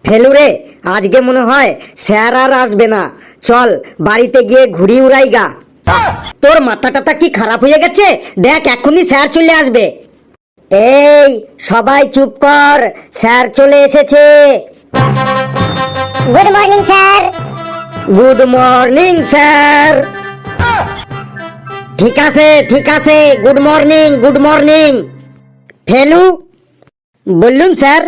ফেলুরে, আজকে মনে হয় স্যার আর আসবে না। চল বাড়িতে গিয়ে ঘুড়ি উড়াই গা। তোর মাথা টাথা কি খারাপ হয়ে গেছে? দেখ এক্ষুনি স্যার চলে আসবে। এই সবাই চুপ কর, স্যার চলে এসেছে। Good morning sir. Good morning sir. ঠিক আছে ঠিক আছে, good morning good morning. Felu, বললুন স্যার।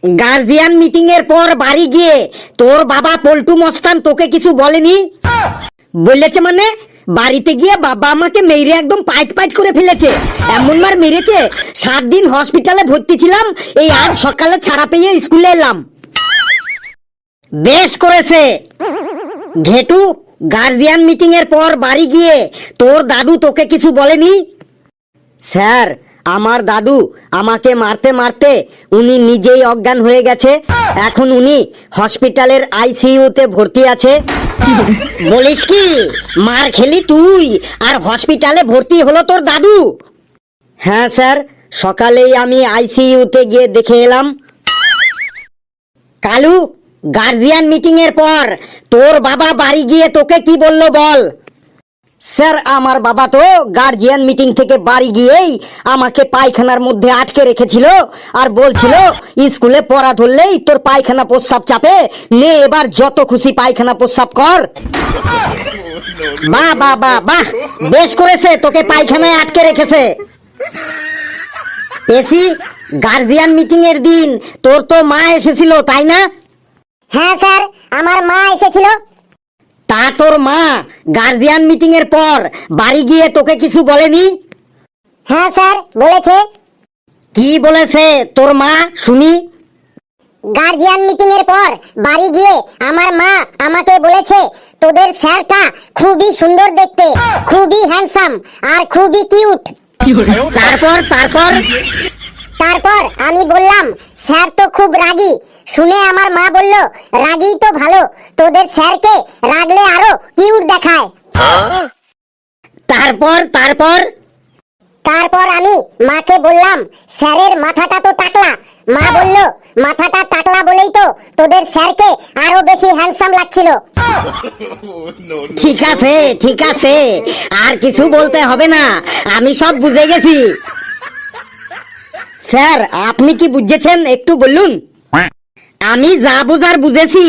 গার্জিয়ান মিটিং এর পর বাড়ি গিয়ে তোর বাবা পল্টু মস্তান তোকে কিছু বলেনি? বলেছে মানে? বাড়িতে গিয়ে বাবা আমাকে মেরে একদম পাইট পাইট করে ফেলেছে। এমন মার মেরেছে, 7 দিন হসপিটালে ভর্তি ছিলাম, এই আজ সকালে ছাড়া পেয়ে স্কুলে এলাম। বেশ করেছে। ঘেটু, গার্জিয়ান মিটিং এর পর বাড়ি গিয়ে তোর দাদু তোকে কিছু বলেনি? স্যার, আমার দাদু আমাকে মারতে মারতে উনি নিজেই অজ্ঞান হয়ে গেছে। এখন উনি হসপিটালের আইসিইউতে ভর্তি আছে। বলিস কি? মার খেলি তুই আর হসপিটালে ভর্তি হলো তোর দাদু? হ্যাঁ স্যার, সকালেই আমি আইসিইউতে গিয়ে দেখে এলাম। কালু, গার্জিয়ান মিটিং এর পর তোর বাবা বাড়ি গিয়ে তোকে কি বললো বল? স্যার, আমার বাবা তো গার্জিয়ান মিটিং থেকে বাড়ি গিয়েই আমাকে পায়খানার মধ্যে আটকে রেখেছিল আর বলছিল স্কুলে পড়া ধরলেই তোর পায়খানা প্রস্রাব চাপে, নে এবার যত খুশি পায়খানা প্রস্রাব কর। বাহ বাহ বাহ বাহ, বেশ করেছে, তোকে পায়খানায় আটকে রেখেছে। পেশি, গার্জিয়ান মিটিং এর দিন তোর তো মা এসেছিল তাই না? হ্যাঁ স্যার, আমার মা এসেছিল। তা তোর মা গার্জিয়ান মিটিং এর পর বাড়ি গিয়ে তোকে কিছু বলেনি? হ্যাঁ স্যার, বলেছে। কি বলেছে তোর মা শুনি? গার্জিয়ান মিটিং এর পর বাড়ি গিয়ে আমার মা আমাকে বলেছে তোদের স্যারটা খুবই সুন্দর দেখতে, খুবই হ্যান্ডসাম আর খুবই কিউট। তারপর তারপর তারপর আমি বললাম স্যার তো খুব রাগী। শুনে আমার মা বলল রাগী তো ভালো, তোদের স্যারকে রাগলে আরো কিউট দেখায়। তারপর তারপর তারপর আমি মাকে বললাম স্যারের মাথাটা তো টাকলা। মা বলল মাথাটা টাকলা বলেই তো তোদের স্যারকে আরো বেশি হ্যান্ডসাম লাগছিল। ঠিক আছে ঠিক আছে, আর কিছু বলতে হবে না, আমি সব বুঝে গেছি। স্যার, আপনি কি বুঝেছেন একটু বলুন? আমি যা বুঝার বুঝেছি,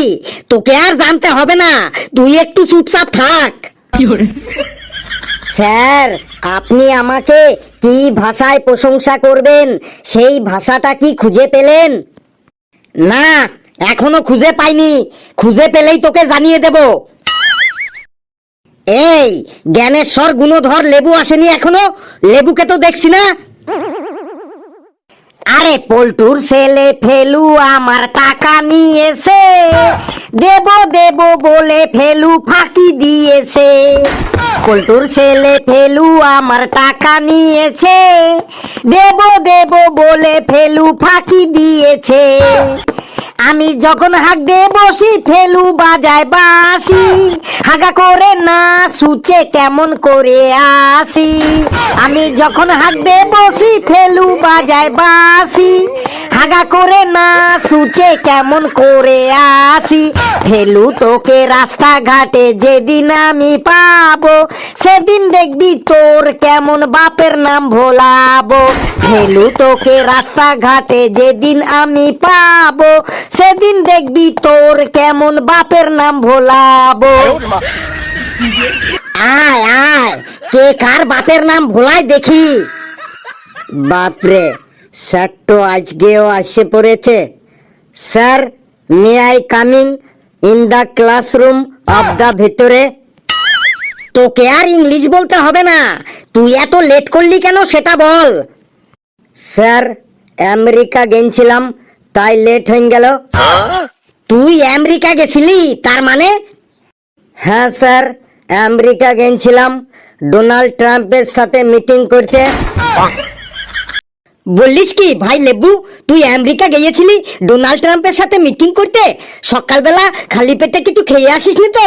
তোকে আর জানতে হবে না, তুই একটু চুপচাপ থাক। স্যার, আপনি আমাকে কি ভাষায় প্রশংসা করবেন সেই ভাষাটা কি খুঁজে পেলেন? না, এখনো খুঁজে পাইনি, খুঁজে পেলেই তোকে জানিয়ে দেব। এই জ্ঞানেশ্বর গুণধর লেবু আসেনি এখনো? লেবুকে তো দেখছি না। আরে পল্টুর ছেলে ফেলু আমার টাকা নিয়েছে, দেব দেব বলে ফেলু ফাঁকি দিয়েছে। পল্টুর ছেলে ফেলু আমার টাকা নিয়েছে, দেব দেব বলে ফেলু ফাঁকি দিয়েছে। আমি যখন হাঁক দে বসি ফেলু বাজায় বাঁশি, হাগা করে না সুচে কেমন করে আসি। আমি যখন হাঁক দে বসি ফেলু বাজায় বাঁশি, হাগা করে না সুচে কেমন করে আসি। ফেলু তোকে রাস্তাঘাটে যেদিন আমি পাবো, সেদিন দেখবি তোর কেমন বাপের নাম ভোলাবো। ফেলু তোকে রাস্তাঘাটে যেদিন আমি পাবো, সেদিন দেখবি তোর কেমন বাপের নাম ভোলাবো। আয় আয়, কে কার বাপের নাম ভোলায় দেখি। বাপরে, স্যার তো আজকেও আসে পড়েছে। Sir, may I coming in the classroom of the ভেতরে? তোকে আর ইংলিশ বলতে হবে না, তুই এত লেট করলি কেন সেটা বল। স্যার, আমেরিকা গেছিলাম তাই লেট হয়ে গেল। তুই আমেরিকা গেছিলি তার মানে? হ্যাঁ স্যার, আমেরিকা গেছিলাম ডোনাল্ড ট্রাম্পের সাথে মিটিং করতে। বললিস কি ভাই লেবু, তুই আমেরিকা গিয়েছিলি ডোনাল্ড ট্রাম্পের সাথে মিটিং করতে? সকালবেলা খালি পেটে কিছু খেয়ে আসিসনি তো?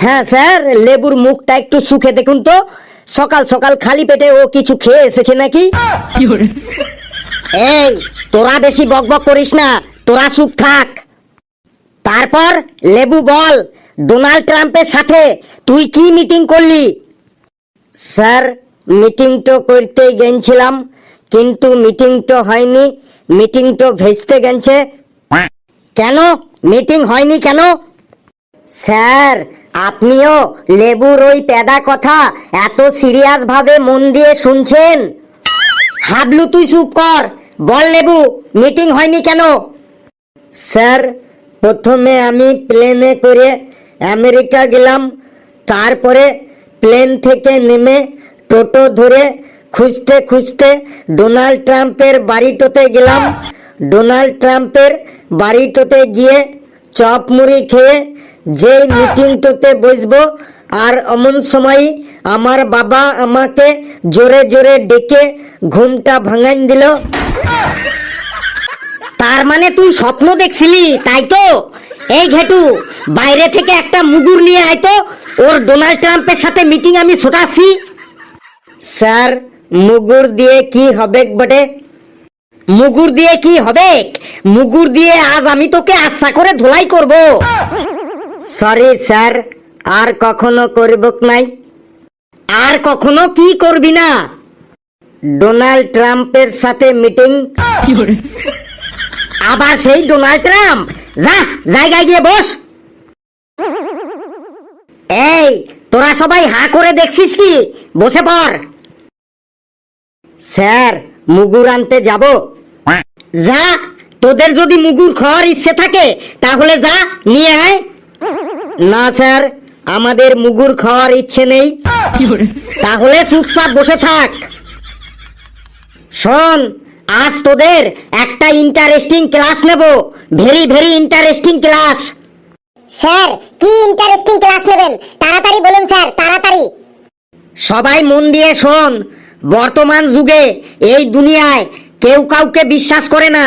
হ্যাঁ স্যার, লেবুর মুখটা একটু শুকে দেখুন তো, সকাল সকাল খালি পেটে ও কিছু খেয়ে এসেছে নাকি? এই তোরা বেশি বকবক করিস না, তোরা চুপ থাক। তারপর লেবু বল, ডোনাল্ড ট্রাম্পের সাথে তুই কি মিটিং করলি? স্যার, মিটিং তো করতে গেছিলাম, কিন্তু মিটিং তো হয়নি, মিটিং তো ভেস্তে গেছে। কেন মিটিং হয়নি কেন? স্যার, আপনিও লেবুর ওই প্যাদা কথা এত সিরিয়াস ভাবে মন দিয়ে শুনছেন? হাবলু তুই চুপ কর, বল লেবু মিটিং হয়নি কেন? স্যার, প্রথমে আমি প্লেনে করে আমেরিকা গেলাম, তারপরে প্লেন থেকে নেমে টোটো ধরে খুঁজতে খুঁজতে ডোনাল্ড ট্রাম্পের বাড়িটোতে গেলাম। ডোনাল্ড ট্রাম্পের বাড়িটোতে গিয়ে চপ মুড়ি খেয়ে যেই মিটিংটোতে বসবো, আর এমন সময় আমার বাবা আমাকে জোরে জোরে ডেকে ঘুমটা ভাঙান দিল। তার মানে তুই স্বপ্ন দেখছিলি, তাই তো? এই ঘেটু, বাইরে থেকে একটা মুগুর নিয়ে আয় তো, ওর ডোনাল্ড ট্রাম্পের সাথে মিটিং আমি ছোটাচ্ছি। স্যার, মুগুর দিয়ে কি হবে বটে? মুগুর দিয়ে কি হবে? মুগুর দিয়ে আজ আমি তোকে আচ্ছা করে ধোলাই করব। সরি স্যার, আর কখনো করব নাই। আর কখনো কি করবি না? ডোনাল্ড ট্রাম্পের সাথে মিটিং। আবার সেই ডোনাল্ড ট্রাম্প? যা, জায়গায় গিয়ে বস। এই, তোরা সবাই হা করে দেখছিস কি? বসে পড়। স্যার, মুগুর আনতে যাব। যা, তোদের যদি মুগুর খাওয়ার ইচ্ছে থাকে তাহলে যা, নিয়ে আয়। না স্যার, আমাদের মুগুর খাওয়ার ইচ্ছে নেই। তাহলে চুপচাপ বসে থাক। শোন, আজ তোদের একটা ইন্টারেস্টিং ক্লাস নেব, very very interesting class. Sir, কি ইন্টারেস্টিং ক্লাস নেবেন? তাড়াতাড়ি বলুন স্যার, তাড়াতাড়ি। সবাই মন দিয়ে শোন। বর্তমান যুগে এই দুনিয়ায় কেউ কাউকে বিশ্বাস করে না।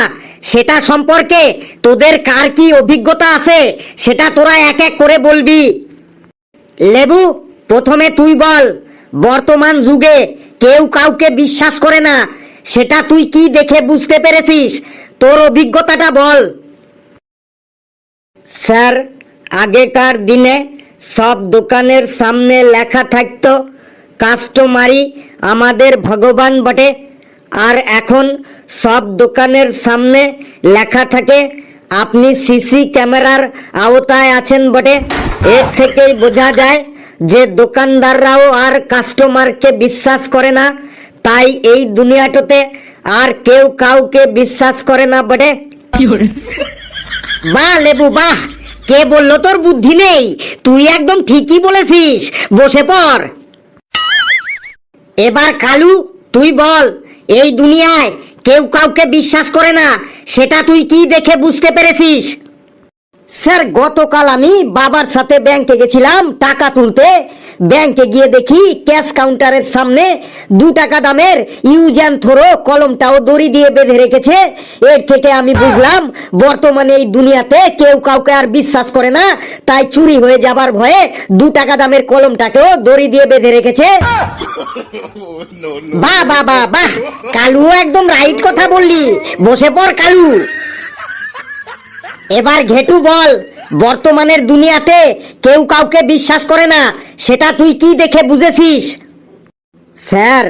সেটা সম্পর্কে তোদের কার কি অভিজ্ঞতা আছে সেটা তোরা এক এক করে বলবি। লেবু, প্রথমে তুই বল, বর্তমান যুগে কেউ কাউকে বিশ্বাস করে না, সেটা তুই কি দেখে বুঝতে পেরেছিস? তোর অভিজ্ঞতাটা বল। স্যার, আগেকার দিনে সব দোকানের সামনে লেখা থাকতো কাস্টমারই আমাদের ভগবান বটে, আর এখন সব দোকানের সামনে লেখা থাকে আপনি সিসি ক্যামেরার আওতায় আছেন বটে। এর থেকেই বোঝা যায় যে দোকানদাররাও আর কাস্টমারকে বিশ্বাস করে না, তাই এই দুনিয়াটাতে আর কেউ কাউকে বিশ্বাস করে না বটে। বাহ লেবু বাহ, কে বললো তোর বুদ্ধি নেই? তুই একদম ঠিকই বলেছিস, বসে পড়। এবার কালু, তুই বল, এই দুনিয়ায় কেউ কাউকে বিশ্বাস করে না, সেটা তুই কি দেখে বুঝতে পেরেছিস? স্যার, গতকাল আমি বাবার সাথে ব্যাংকে গেছিলাম টাকা তুলতে। ব্যাংকে গিয়ে দেখি ক্যাশ কাউন্টারের সামনে 2 টাকা দামের ইউজ অ্যান্ড থ্রো কলমটাও দড়ি দিয়ে বেঁধে রেখেছে। এর থেকে আমি বুঝলাম বর্তমানে এই দুনিয়াতে কেউ কাউকে আর বিশ্বাস করে না, তাই চুরি হয়ে যাবার ভয়ে 2 টাকা দামের কলমটাকেও দড়ি দিয়ে বেঁধে রেখেছে। বাহ বাহ বাহ বাহ, কালু একদম রাইট কথা বললি, বসে পড় কালু। এবার ঘেটু বল, বর্তমানের দুনিয়াতে কেউ কাউকে বিশ্বাস করে না, সেটা তুই কি দেখে বুঝেছিস? স্যার,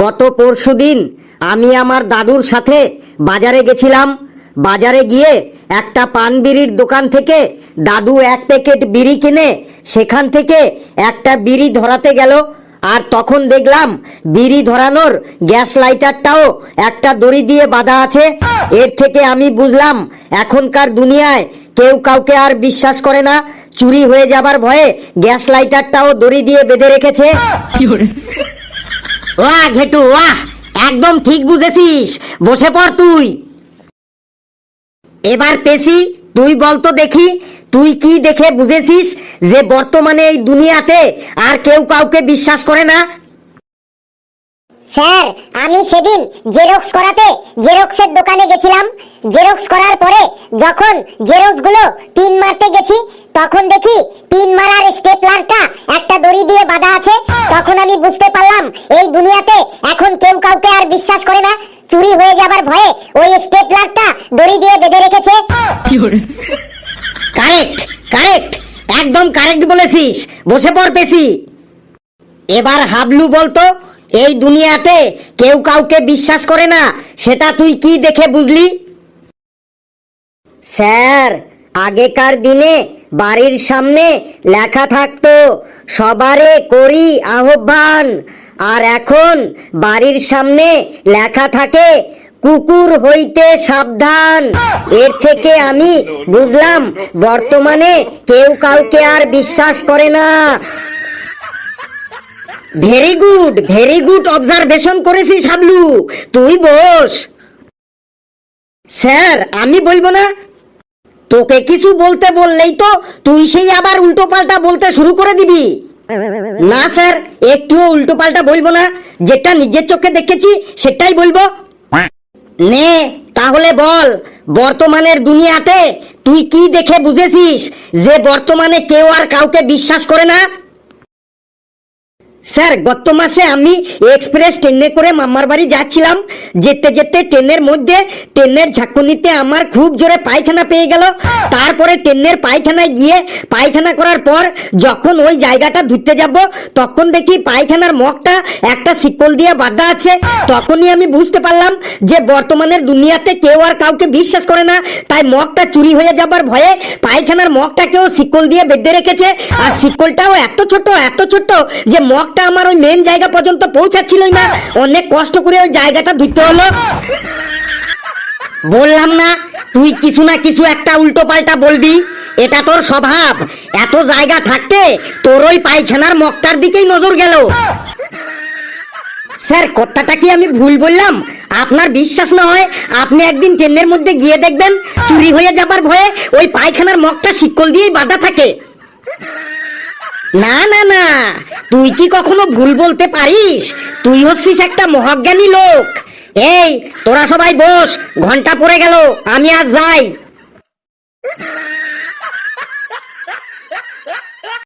গত পরশুদিন আমি আমার দাদুর সাথে বাজারে গেছিলাম। বাজারে গিয়ে একটা পান বিড়ির দোকান থেকে দাদু 1 প্যাকেট বিড়ি কিনে সেখান থেকে একটা বিড়ি ধরাতে গেল, আর তখন দেখলাম বিড়ি ধরানোর গ্যাস লাইটারটাও একটা দড়ি দিয়ে বাঁধা আছে। এর থেকে আমি বুঝলাম এখনকার দুনিয়ায় কেউ কাউকে আর বিশ্বাস করে না, চুরি হয়ে যাবার ভয়ে গ্যাস লাইটারটাও দড়ি দিয়ে বেঁধে রেখেছে। ওয়াহ ঘেটু ওয়াহ, একদম ঠিক বুঝেছিস, বসে পড় তুই। এবার পেশি, তুই বল তো দেখি, তুই কি দেখে বুঝেছিস যে বর্তমানে এই দুনিয়াতে আর কেউ কাউকে বিশ্বাস করে না? স্যার, আমি সেদিন জেরক্স করাতে জেরক্সের দোকানে গেছিলাম। জেরক্স করার পরে যখন জেরক্সগুলো পিন মারতে গেছি, তখন দেখি পিন মারার স্টেপলারটা একটা দড়ি দিয়ে বাঁধা আছে। তখন আমি বুঝতে পারলাম এই দুনিয়াতে এখন কেউ কাউকে আর বিশ্বাস করে না। চুরি হয়ে যাবার ভয়ে ওই স্টেপলারটা দড়ি দিয়ে বেঁধে রেখেছে। কারেক্ট কারেক্ট, একদম কারেক্ট বলেছিস। বসে পড় পেছি। এবার হাবলু বলতো, এই দুনিয়াতে কেউ কাউকে বিশ্বাস করে না, সেটা তুই কি দেখে বুঝলি? স্যার, আগেকার দিনে বাড়ির সামনে লেখা থাকতো সবারে করি আহ্বান, আর এখন বাড়ির সামনে লেখা থাকে কুকুর হইতে সাবধান। এর থেকে আমি বুঝলাম বর্তমানে কেউ কাউকে আর বিশ্বাস করে না। ভেরি গুড অবজারভেশন করেছিস হাবলু, তুই বস। স্যার, আমি বলবো না? তোকে কিছু বলতে বললেই তো তুই সেই আবার উল্টো পাল্টা বলতে শুরু করে দিবি। না স্যার, একটুও উল্টো পাল্টা বলবো না, যেটা নিজের চোখে দেখেছি সেটাই বলবো। নে তাহলে বল, বর্তমানের দুনিয়াতে তুই কি দেখে বুঝেছিস যে বর্তমানে কেউ আর কাউকে বিশ্বাস করে না? স্যার, গত মাসে আমি এক্সপ্রেস ট্রেনে করে মামার বাড়ি যাচ্ছিলাম। যেতে যেতে ট্রেনের মধ্যে ট্রেনের ঝাঁকুনিতে আমার খুব জোরে পায়খানা পেয়ে গেল। তারপরে ট্রেনের পায়খানায় গিয়ে পায়খানা করার পর যখন ওই জায়গাটা ধুতে যাব, তখন দেখি পায়খানার মগটা একটা শিকল দিয়ে বাঁধা আছে। তখনই আমি বুঝতে পারলাম যে বর্তমানের দুনিয়াতে কেউ আর কাউকে বিশ্বাস করে না। তাই মগটা চুরি হয়ে যাবার ভয়ে পায়খানার মগটাকেও শিকল দিয়ে বেঁধে রেখেছে। আর শিকলটাও এত ছোট যে মগ আমার ওই মেন জায়গা পর্যন্ত পৌঁছাচ্ছিলই না। অনেক কষ্ট করে ওই জায়গাটা ধুতে হলো। বললাম না তুই কিছু না কিছু একটা উল্টো পাল্টা বলবি, এটা তোর স্বভাব। এত জায়গা থাকতে তোর ওই পায়খানার মগটার দিকেই নজর গেল। স্যার, কথাটা কি আমি ভুল বললাম? আপনার বিশ্বাস না হয় আপনি একদিন ট্রেনের মধ্যে গিয়ে দেখবেন, চুরি হয়ে যাবার ভয়ে ওই পায়খানার মগটা শিকল দিয়েই বাঁধা থাকে। না না না, তুই কি কখনো ভুল বলতে পারিস? তুই হচ্ছিস একটা মহাজ্ঞানী লোক। এই তোরা সবাই বস, ঘন্টা পড়ে গেল, আমি আজ যাই।